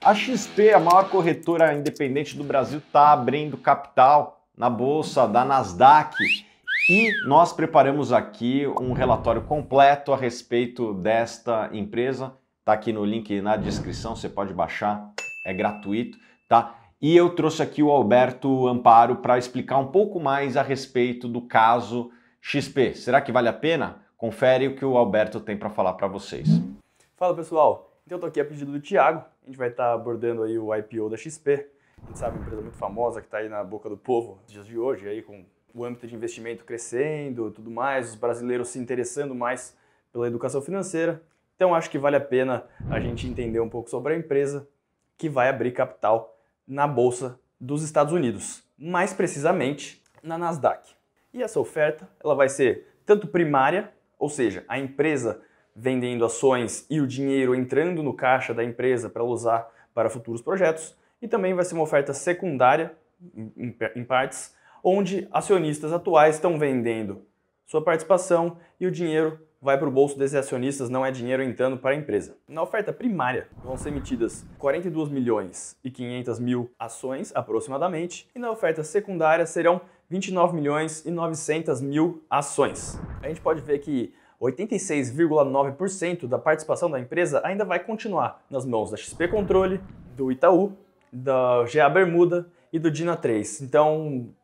A XP, a maior corretora independente do Brasil, está abrindo capital na bolsa da Nasdaq e nós preparamos aqui um relatório completo a respeito desta empresa. Está aqui no link na descrição, você pode baixar, é gratuito, tá? E eu trouxe aqui o Alberto Amparo para explicar um pouco mais a respeito do caso XP. Será que vale a pena? Confere o que o Alberto tem para falar para vocês. Fala pessoal, então eu tô aqui a pedido do Thiago, a gente vai estar abordando aí o IPO da XP, a gente sabe, uma empresa muito famosa que está aí na boca do povo nos dias de hoje, aí com o âmbito de investimento crescendo e tudo mais, os brasileiros se interessando mais pela educação financeira, então acho que vale a pena a gente entender um pouco sobre a empresa que vai abrir capital na Bolsa dos Estados Unidos, mais precisamente na Nasdaq. E essa oferta ela vai ser tanto primária, ou seja, a empresa vendendo ações e o dinheiro entrando no caixa da empresa para usar para futuros projetos, e também vai ser uma oferta secundária, em partes, onde acionistas atuais estão vendendo sua participação e o dinheiro vai para o bolso desses acionistas, não é dinheiro entrando para a empresa. Na oferta primária vão ser emitidas 42 milhões e 500 mil ações aproximadamente, e na oferta secundária serão 29 milhões e 900 mil ações. A gente pode ver que 86,9% da participação da empresa ainda vai continuar nas mãos da XP Controle, do Itaú, da GA Bermuda e do Dina 3. Então,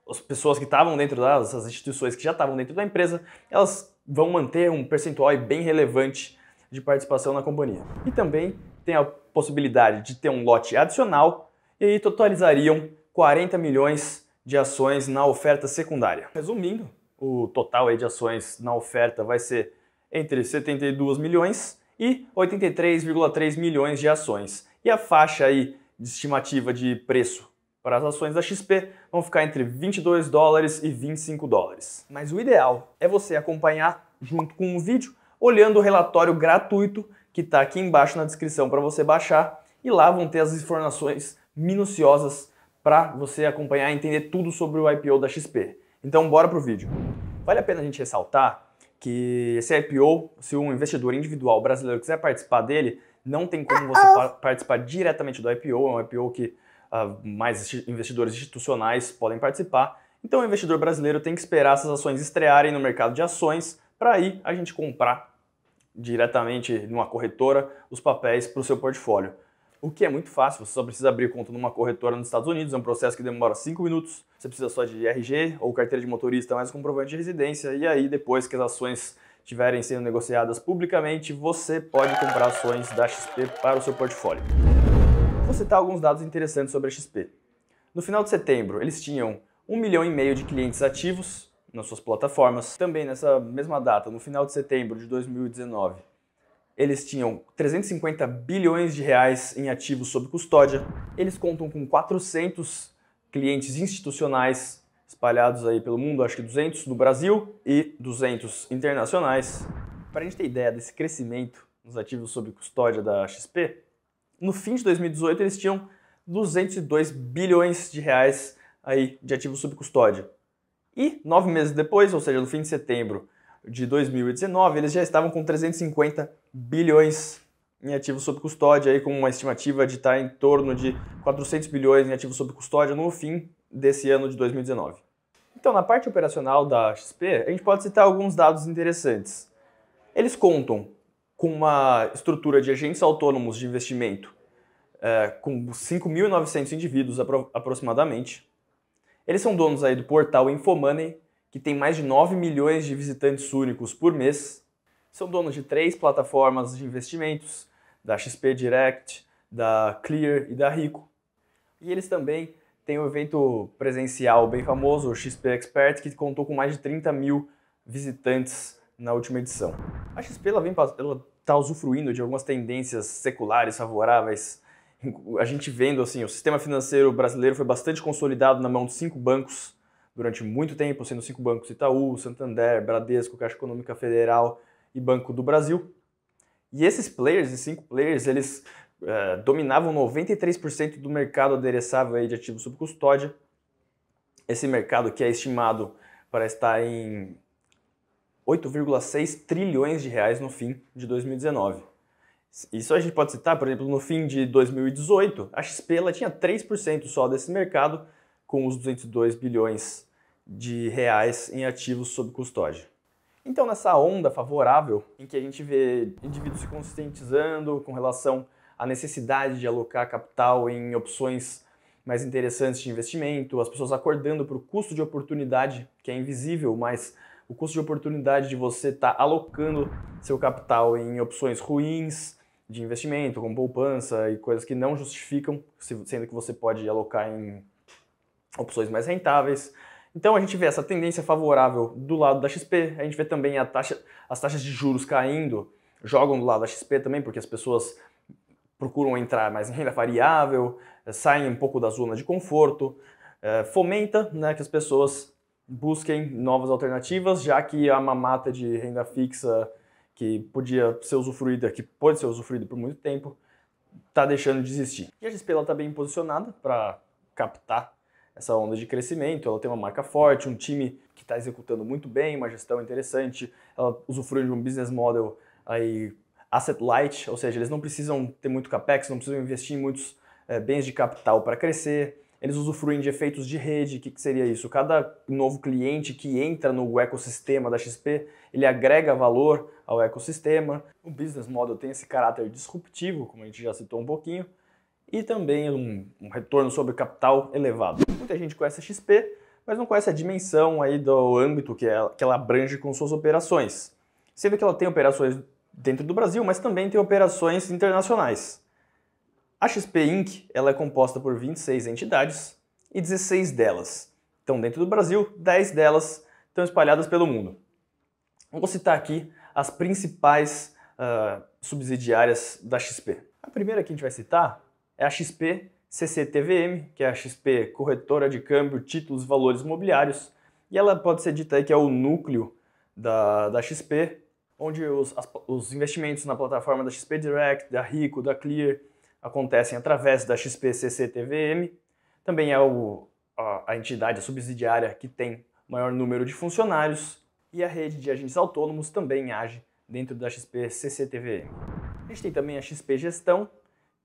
as pessoas que estavam dentro das instituições que já estavam dentro da empresa, elas vão manter um percentual bem relevante de participação na companhia. E também tem a possibilidade de ter um lote adicional e aí totalizariam 40 milhões de ações na oferta secundária. Resumindo, o total aí de ações na oferta vai ser entre 72 milhões e 83,3 milhões de ações. E a faixa aí de estimativa de preço para as ações da XP vão ficar entre 22 dólares e 25 dólares. Mas o ideal é você acompanhar junto com o vídeo, olhando o relatório gratuito que está aqui embaixo na descrição para você baixar, e lá vão ter as informações minuciosas para você acompanhar e entender tudo sobre o IPO da XP. Então bora pro vídeo. Vale a pena a gente ressaltar que esse IPO, se um investidor individual brasileiro quiser participar dele, não tem como você participar diretamente do IPO, é um IPO que mais investidores institucionais podem participar. Então o investidor brasileiro tem que esperar essas ações estrearem no mercado de ações para aí a gente comprar diretamente numa corretora os papéis para o seu portfólio. O que é muito fácil, você só precisa abrir conta numa corretora nos Estados Unidos, é um processo que demora 5 minutos, você precisa só de RG ou carteira de motorista mais comprovante de residência, e aí depois que as ações estiverem sendo negociadas publicamente, você pode comprar ações da XP para o seu portfólio. Vou citar alguns dados interessantes sobre a XP. No final de setembro, eles tinham 1,5 milhão de clientes ativos nas suas plataformas. Também nessa mesma data, no final de setembro de 2019, eles tinham 350 bilhões de reais em ativos sob custódia. Eles contam com 400 clientes institucionais espalhados aí pelo mundo, acho que 200 no Brasil e 200 internacionais. Para a gente ter ideia desse crescimento nos ativos sob custódia da XP, no fim de 2018 eles tinham 202 bilhões de reais aí de ativos sob custódia. E 9 meses depois, ou seja, no fim de setembro de 2019, eles já estavam com 350 bilhões em ativos sob custódia, aí com uma estimativa de estar em torno de 400 bilhões em ativos sob custódia no fim desse ano de 2019. Então, na parte operacional da XP, a gente pode citar alguns dados interessantes. Eles contam com uma estrutura de agentes autônomos de investimento com 5.900 indivíduos aproximadamente. Eles são donos aí do portal Infomoney, que tem mais de 9 milhões de visitantes únicos por mês. São donos de 3 plataformas de investimentos, da XP Direct, da Clear e da Rico. E eles também têm um evento presencial bem famoso, o XP Expert, que contou com mais de 30 mil visitantes na última edição. A XP ela está usufruindo de algumas tendências seculares favoráveis. A gente vendo assim, o sistema financeiro brasileiro foi bastante consolidado na mão de 5 bancos, durante muito tempo, sendo 5 bancos: Itaú, Santander, Bradesco, Caixa Econômica Federal e Banco do Brasil. E esses 5 players, eles dominavam 93% do mercado adereçável aí de ativos sob custódia. Esse mercado que é estimado para estar em 8,6 trilhões de reais no fim de 2019. Isso a gente pode citar, por exemplo, no fim de 2018, a XP ela tinha 3% só desse mercado, com os 202 bilhões de reais em ativos sob custódia. Então, nessa onda favorável, em que a gente vê indivíduos se conscientizando com relação à necessidade de alocar capital em opções mais interessantes de investimento, as pessoas acordando para o custo de oportunidade, que é invisível, mas o custo de oportunidade de você estar alocando seu capital em opções ruins de investimento, como poupança e coisas que não justificam, sendo que você pode alocar em opções mais rentáveis. Então a gente vê essa tendência favorável do lado da XP, a gente vê também as taxas de juros caindo, jogam do lado da XP também, porque as pessoas procuram entrar mais em renda variável, saem um pouco da zona de conforto, fomenta, né, que as pessoas busquem novas alternativas, já que a mamata de renda fixa que podia ser usufruída, que pode ser usufruída por muito tempo, está deixando de existir. E a XP está bem posicionada para captar essa onda de crescimento, ela tem uma marca forte, um time que está executando muito bem, uma gestão interessante, ela usufrui de um business model aí asset light, ou seja, eles não precisam ter muito capex, não precisam investir em muitos bens de capital para crescer, eles usufruem de efeitos de rede. O que seria isso? Cada novo cliente que entra no ecossistema da XP, ele agrega valor ao ecossistema. O business model tem esse caráter disruptivo, como a gente já citou um pouquinho, e também um retorno sobre capital elevado. Muita gente conhece a XP, mas não conhece a dimensão aí do âmbito que ela abrange com suas operações. Você vê que ela tem operações dentro do Brasil, mas também tem operações internacionais. A XP Inc. ela é composta por 26 entidades e 16 delas estão dentro do Brasil, 10 delas estão espalhadas pelo mundo. Vou citar aqui as principais subsidiárias da XP. A primeira que a gente vai citar é a XP CCTVM, que é a XP Corretora de Câmbio, Títulos e Valores Imobiliários, e ela pode ser dita aí que é o núcleo da XP, onde os investimentos na plataforma da XP Direct, da Rico, da Clear, acontecem através da XP CCTVM. Também é a entidade, a subsidiária que tem maior número de funcionários, e a rede de agentes autônomos também age dentro da XP CCTVM. A gente tem também a XP Gestão,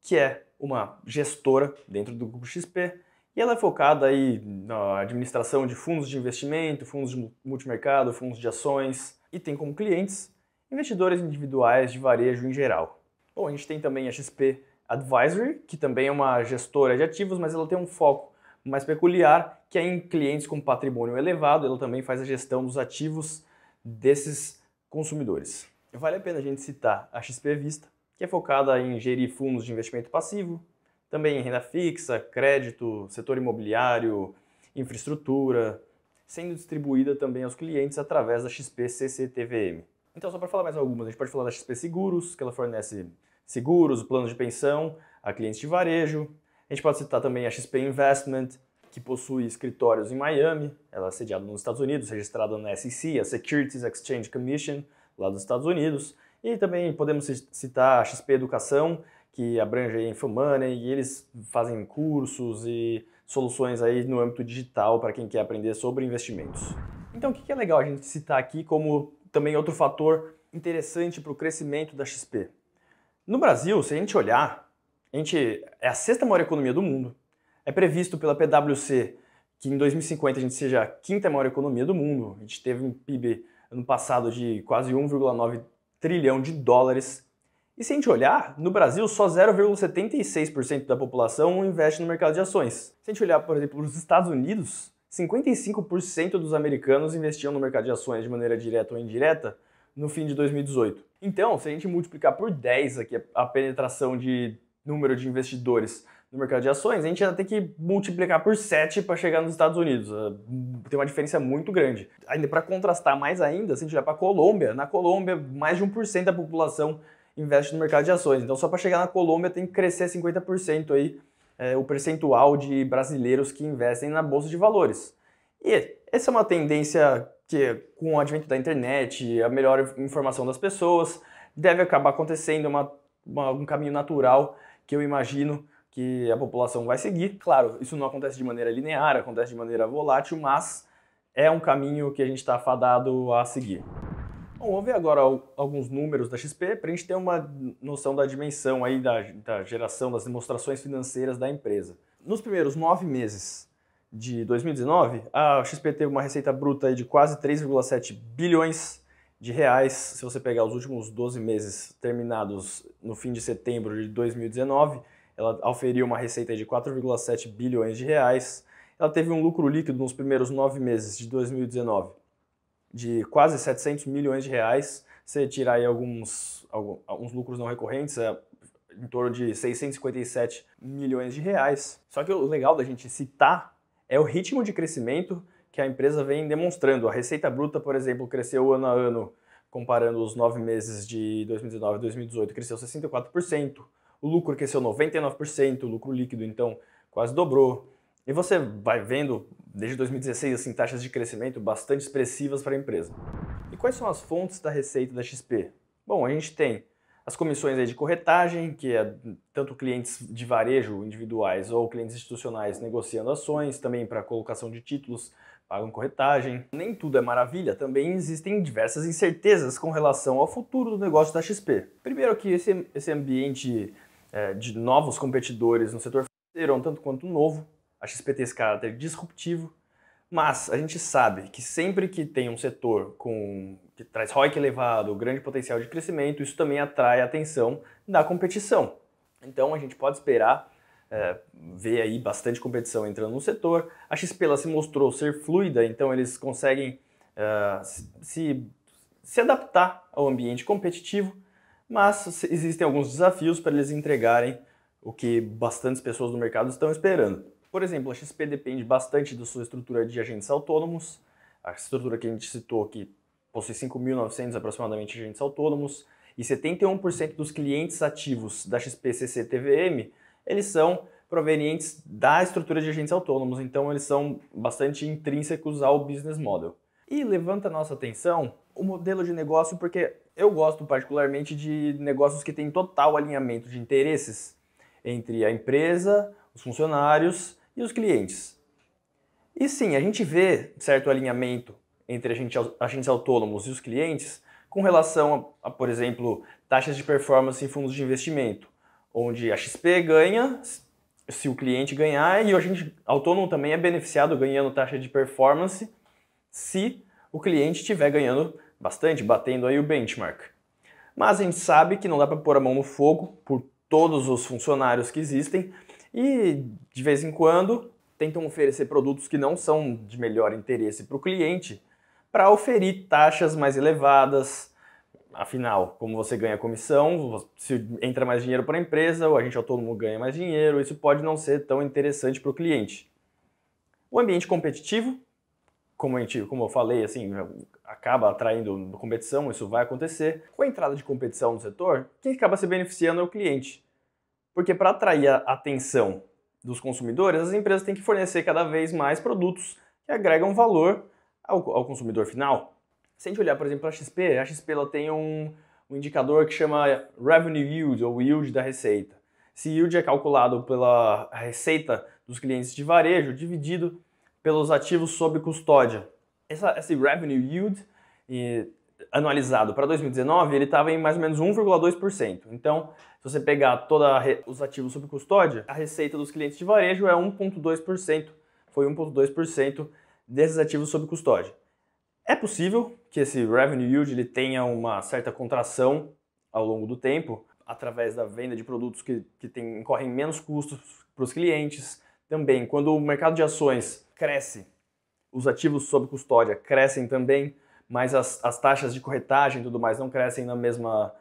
que é uma gestora dentro do grupo XP, e ela é focada aí na administração de fundos de investimento, fundos de multimercado, fundos de ações, e tem como clientes investidores individuais de varejo em geral. Bom, a gente tem também a XP Advisory, que também é uma gestora de ativos, mas ela tem um foco mais peculiar, que é em clientes com patrimônio elevado. Ela também faz a gestão dos ativos desses consumidores. Vale a pena a gente citar a XP Vista, que é focada em gerir fundos de investimento passivo, também em renda fixa, crédito, setor imobiliário, infraestrutura, sendo distribuída também aos clientes através da XP CCTVM. Então, só para falar mais algumas, a gente pode falar da XP Seguros, que ela fornece seguros, planos de pensão a clientes de varejo. A gente pode citar também a XP Investment, que possui escritórios em Miami, ela é sediada nos Estados Unidos, registrada na SEC, a Securities Exchange Commission, lá dos Estados Unidos. E também podemos citar a XP Educação, que abrange a InfoMoney, e eles fazem cursos e soluções aí no âmbito digital para quem quer aprender sobre investimentos. Então, o que é legal a gente citar aqui como também outro fator interessante para o crescimento da XP? No Brasil, se a gente olhar, é a sexta maior economia do mundo. É previsto pela PwC que em 2050 a gente seja a quinta maior economia do mundo. A gente teve um PIB ano passado de quase 1,9 trilhão de dólares. E se a gente olhar, no Brasil só 0,76% da população investe no mercado de ações. Se a gente olhar, por exemplo, nos Estados Unidos, 55% dos americanos investiam no mercado de ações de maneira direta ou indireta no fim de 2018. Então, se a gente multiplicar por 10 aqui a penetração de número de investidores no mercado de ações, a gente já tem que multiplicar por 7 para chegar nos Estados Unidos. Tem uma diferença muito grande. Ainda para contrastar mais ainda, se a gente olhar para a Colômbia, na Colômbia mais de 1% da população investe no mercado de ações. Então, só para chegar na Colômbia tem que crescer 50% aí, o percentual de brasileiros que investem na Bolsa de Valores. E essa é uma tendência que, com o advento da internet, a melhor informação das pessoas, deve acabar acontecendo um caminho natural que eu imagino que a população vai seguir. Claro, isso não acontece de maneira linear, acontece de maneira volátil, mas é um caminho que a gente está fadado a seguir. Bom, vamos ver agora alguns números da XP para a gente ter uma noção da dimensão aí da geração das demonstrações financeiras da empresa. Nos primeiros 9 meses de 2019, a XP teve uma receita bruta aí de quase 3,7 bilhões de reais. Se você pegar os últimos 12 meses terminados no fim de setembro de 2019, ela auferiu uma receita de 4,7 bilhões de reais. Ela teve um lucro líquido nos primeiros 9 meses de 2019 de quase 700 milhões de reais. Você tirar aí alguns lucros não recorrentes, em torno de 657 milhões de reais. Só que o legal da gente citar é o ritmo de crescimento que a empresa vem demonstrando. A receita bruta, por exemplo, cresceu ano a ano, comparando os 9 meses de 2019 e 2018, cresceu 64%, o lucro cresceu 99%, o lucro líquido, então, quase dobrou. E você vai vendo, desde 2016, assim, taxas de crescimento bastante expressivas para a empresa. E quais são as fontes da receita da XP? Bom, a gente tem as comissões aí de corretagem, que é tanto clientes de varejo individuais ou clientes institucionais negociando ações, também para colocação de títulos, pagam corretagem. Nem tudo é maravilha, também existem diversas incertezas com relação ao futuro do negócio da XP. Primeiro que esse ambiente de novos competidores no setor financeiro é um tanto quanto novo. A XP tem esse caráter disruptivo, mas a gente sabe que sempre que tem um setor que traz ROIC elevado, grande potencial de crescimento, isso também atrai a atenção da competição. Então a gente pode esperar ver aí bastante competição entrando no setor. A XP ela se mostrou ser fluida, então eles conseguem se adaptar ao ambiente competitivo, mas existem alguns desafios para eles entregarem o que bastantes pessoas no mercado estão esperando. Por exemplo, a XP depende bastante da sua estrutura de agentes autônomos, a estrutura que a gente citou aqui possui 5.900 aproximadamente agentes autônomos, e 71% dos clientes ativos da XP CC-TVM, eles são provenientes da estrutura de agentes autônomos, então eles são bastante intrínsecos ao business model. E levanta a nossa atenção o modelo de negócio, porque eu gosto particularmente de negócios que têm total alinhamento de interesses entre a empresa, os funcionários e os clientes. E sim, a gente vê certo alinhamento entre agentes autônomos e os clientes com relação a, por exemplo, taxas de performance em fundos de investimento, onde a XP ganha se o cliente ganhar e o agente autônomo também é beneficiado ganhando taxa de performance se o cliente estiver ganhando bastante, batendo aí o benchmark. Mas a gente sabe que não dá para pôr a mão no fogo por todos os funcionários que existem, e de vez em quando tentam oferecer produtos que não são de melhor interesse para o cliente para oferir taxas mais elevadas. Afinal, como você ganha comissão, se entra mais dinheiro para a empresa, o agente autônomo ganha mais dinheiro, isso pode não ser tão interessante para o cliente. O ambiente competitivo, como eu falei, assim, acaba atraindo competição, isso vai acontecer. Com a entrada de competição no setor, quem acaba se beneficiando é o cliente. Porque para atrair a atenção dos consumidores, as empresas têm que fornecer cada vez mais produtos que agregam valor ao consumidor final. Se a gente olhar, por exemplo, a XP ela tem um indicador que chama Revenue Yield, ou Yield da receita. Esse yield é calculado pela receita dos clientes de varejo, dividido pelos ativos sob custódia. Esse Revenue Yield, anualizado para 2019, ele estava em mais ou menos 1,2%. Então, se você pegar todos os ativos sob custódia, a receita dos clientes de varejo é 1,2%. Foi 1,2% desses ativos sob custódia. É possível que esse Revenue Yield ele tenha uma certa contração ao longo do tempo, através da venda de produtos que incorrem menos custos para os clientes. Também, quando o mercado de ações cresce, os ativos sob custódia crescem também, mas as taxas de corretagem e tudo mais não crescem na mesma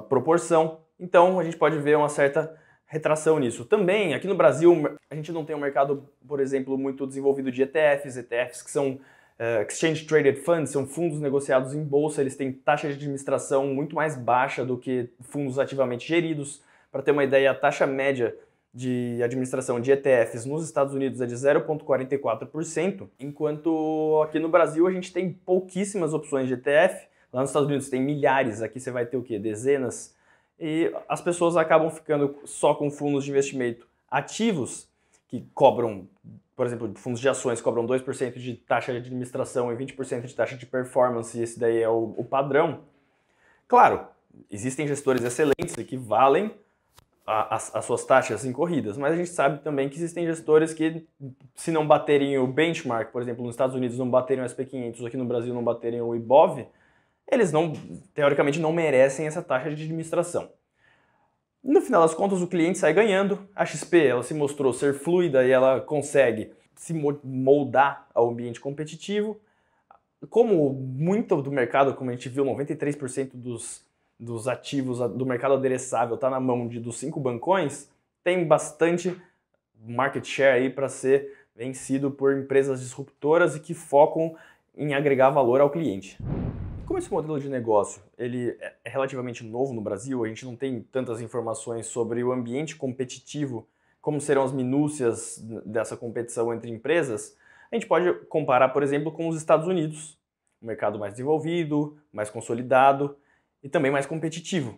proporção. Então, a gente pode ver uma certa retração nisso. Também, aqui no Brasil, a gente não tem um mercado, por exemplo, muito desenvolvido de ETFs que são Exchange Traded Funds, são fundos negociados em bolsa, eles têm taxa de administração muito mais baixa do que fundos ativamente geridos. Para ter uma ideia, a taxa média de administração de ETFs nos Estados Unidos é de 0,44%, enquanto aqui no Brasil a gente tem pouquíssimas opções de ETF. Lá nos Estados Unidos tem milhares, aqui você vai ter o quê? Dezenas. E as pessoas acabam ficando só com fundos de investimento ativos, que cobram, por exemplo, fundos de ações cobram 2% de taxa de administração e 20% de taxa de performance, e esse daí é o padrão. Claro, existem gestores excelentes que valem as suas taxas incorridas, mas a gente sabe também que existem gestores que, se não baterem o benchmark, por exemplo, nos Estados Unidos não baterem o SP500, aqui no Brasil não baterem o IBOV, eles não, teoricamente, não merecem essa taxa de administração. No final das contas, o cliente sai ganhando. A XP ela se mostrou ser fluida e ela consegue se moldar ao ambiente competitivo. Como muito do mercado, como a gente viu, 93% dos ativos do mercado adereçável está na mão dos 5 bancões, tem bastante market share aí para ser vencido por empresas disruptoras e que focam em agregar valor ao cliente. Como esse modelo de negócio ele é relativamente novo no Brasil, a gente não tem tantas informações sobre o ambiente competitivo, como serão as minúcias dessa competição entre empresas, a gente pode comparar, por exemplo, com os Estados Unidos, um mercado mais desenvolvido, mais consolidado e também mais competitivo.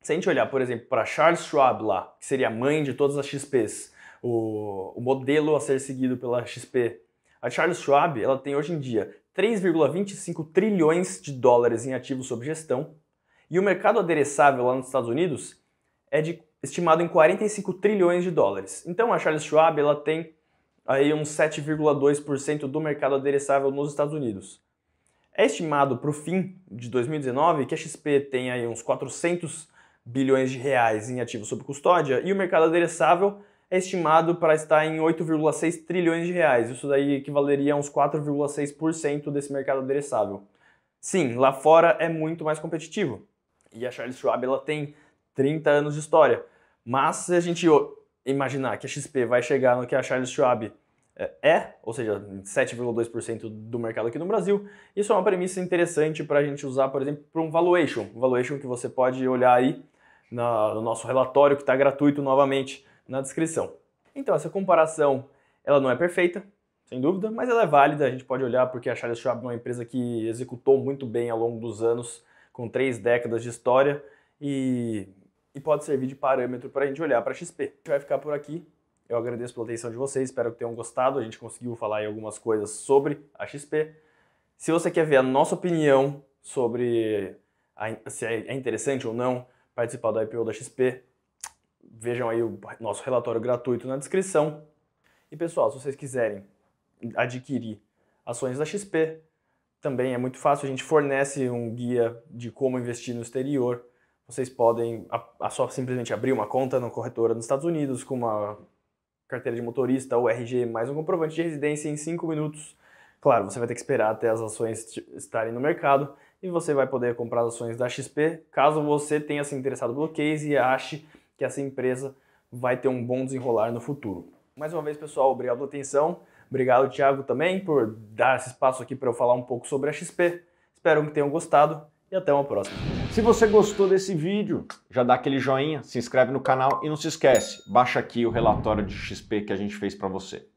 Se a gente olhar, por exemplo, para Charles Schwab lá, que seria a mãe de todas as XPs, o modelo a ser seguido pela XP, a Charles Schwab ela tem hoje em dia 3,25 trilhões de dólares em ativos sob gestão, e o mercado adereçável lá nos Estados Unidos é estimado em 45 trilhões de dólares. Então a Charles Schwab ela tem aí uns 7,2% do mercado adereçável nos Estados Unidos. É estimado para o fim de 2019 que a XP tem aí uns 400 bilhões de reais em ativos sob custódia e o mercado adereçável é estimado para estar em 8,6 trilhões de reais. Isso daí equivaleria a uns 4,6% desse mercado adereçável. Sim, lá fora é muito mais competitivo. E a Charles Schwab ela tem 30 anos de história. Mas se a gente imaginar que a XP vai chegar no que a Charles Schwab ou seja, 7,2% do mercado aqui no Brasil, isso é uma premissa interessante para a gente usar, por exemplo, para um valuation que você pode olhar aí no nosso relatório, que está gratuito novamente na descrição. Então, essa comparação ela não é perfeita, sem dúvida, mas ela é válida, a gente pode olhar porque a Charles Schwab é uma empresa que executou muito bem ao longo dos anos, com 3 décadas de história, e pode servir de parâmetro para a gente olhar para a XP. A gente vai ficar por aqui. Eu agradeço pela atenção de vocês, espero que tenham gostado. A gente conseguiu falar aí algumas coisas sobre a XP. Se você quer ver a nossa opinião sobre se é interessante ou não participar do IPO da XP, vejam aí o nosso relatório gratuito na descrição. E pessoal, se vocês quiserem adquirir ações da XP, também é muito fácil, a gente fornece um guia de como investir no exterior. Vocês podem só simplesmente abrir uma conta na corretora nos Estados Unidos com uma carteira de motorista, ou RG, mais um comprovante de residência em 5 minutos. Claro, você vai ter que esperar até as ações estarem no mercado e você vai poder comprar as ações da XP caso você tenha se interessado pelo case e ache que essa empresa vai ter um bom desenrolar no futuro. Mais uma vez, pessoal, obrigado pela atenção. Obrigado, Thiago, também por dar esse espaço aqui para eu falar um pouco sobre a XP. Espero que tenham gostado e até uma próxima. Se você gostou desse vídeo, já dá aquele joinha, se inscreve no canal e não se esquece, baixa aqui o relatório de XP que a gente fez para você.